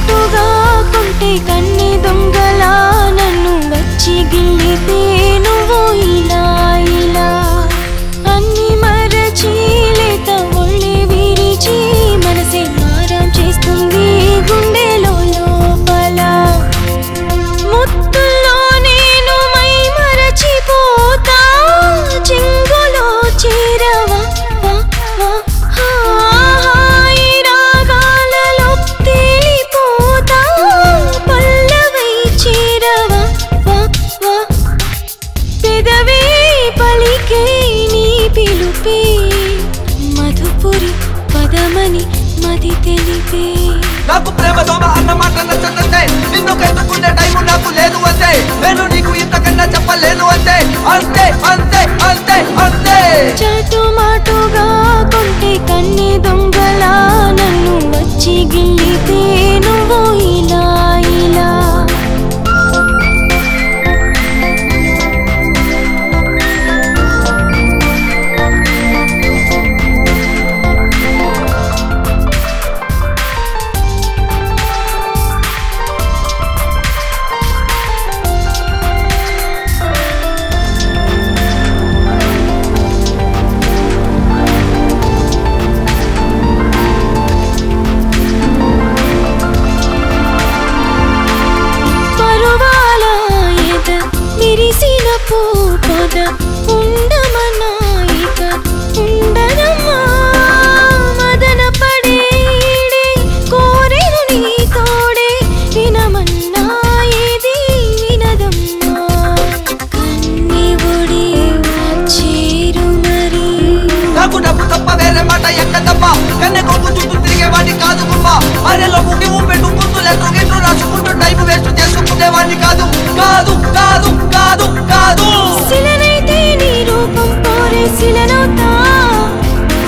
చాటుగా కొంటే కన్ని దొంగలా నన్ను వచ్చి గిల్లితే నువ్వు ఇలా ఇలా అన్ని మరచి లేత ఒళ్ళి విరిచి మనసే మారం చేస్తుంది గుండెలో లోపల ముత్తుల్లో నేను మై మరచిపోతా చెంగులో చేరవా మధుపురి పదమని మది తెలిపే నాకు ప్రేమ దోమ అన్న మాట నచ్చదంటే నిన్ను కట్టుకునే టైము నాకు లేదు అంతే నేను నీకు ఇంతకన్నా చెప్పలేను అంతే అంతే అంతే అంతే అంతే చాటు మాటుగా కొంటే కన్ని దొంగలా నన్ను వచ్చి గిల్లితే నువ్వు ఇలా ఇలా పొద ఉండమన్నా ఇక ఉండదమ్మా మదన పడేడే కోరెను నీ తోడే వినమన్నా ఏది వినదమ్మా కన్ని ఒడి చేరు మరి నాకు డబ్బు తప్ప వేరే మాట ఎక్కదమ్మ కన్నె కొడుకు చుట్టూ తిరిగేవాడిని కాదు గుమ్మ అరెలో ముగి ఊపెట్టు గుర్తులెట్టు గిట్లు రాసుకుంటూ టైం వేస్ట్ చేసుకునేవాడిని కాదు కాదు కాదు కాదు కాదు శిలనైతే నీ రూపం కోరే శిలనవుతా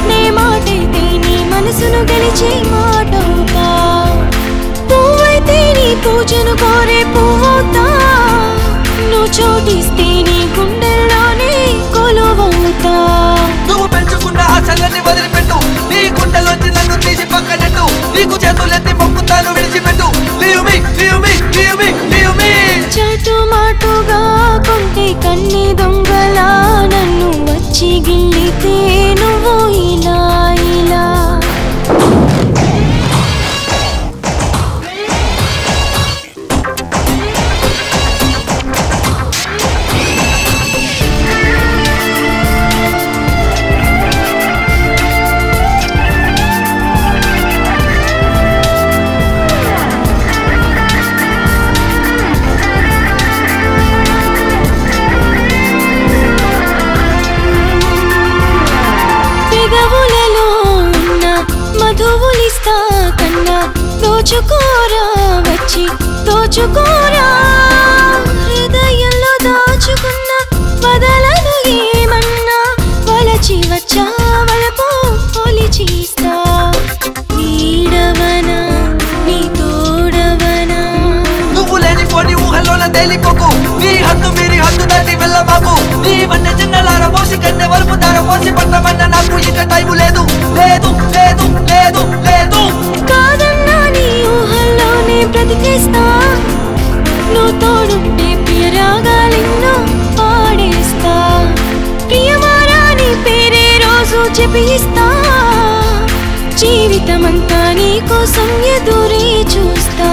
నే మాటైతే నీ మనసును గెలిచే మాటవుతా పువ్వైతే నీ పూజను కోరే పువ్వుతా నువ్వు చోటిస్తే నీ గుండెల్లోనే కొలువవుతా నువ్వు పెంచుకున్న ఆశలన్నీ వదిలిపెట్టు నీ గుండెలోంచి నన్ను తీసి పక్కనట్టు నీకు చేతులెత్తి మొక్కుతాను విడిచిపెట్టు leave me leave me leave me leave me చాటు మాటుగా కొంటే కన్ని దొంగలా నన్ను వచ్చి గిల్లితే నువ్వు ఇలా ఇలా మధువులిస్తా కన్నా దోచుకోరా వచ్చి దోచుకోరా హృదయంలో దాచుకున్న వదలను ఏమన్నా వలచి వచ్చా వలపు ఒలిచిస్తా నీడవనా నీ తోడవనా నువ్వు లేని పోని ఊహల్లోన తేలిపోకు నీ హద్దు మీరి హద్దు దాటి వెళ్ళబాకు నీ వన్నె చిన్నలార పోసి కన్నె వలుపు దార పోసి పట్టమన్న నాకు ఇక టైము లేదు లేదు లేదు లేదు లేదు కాదన్నా నీ ఊహల్లోనే బ్రతికేస్తా నువ్వు తోడుంటే ప్రియరాగాలెన్నో పాడేస్తా ప్రియమారా నీ పేరే రోజు జపిస్తా జీవితమంతా నీ కోసం ఎదురే చూస్తా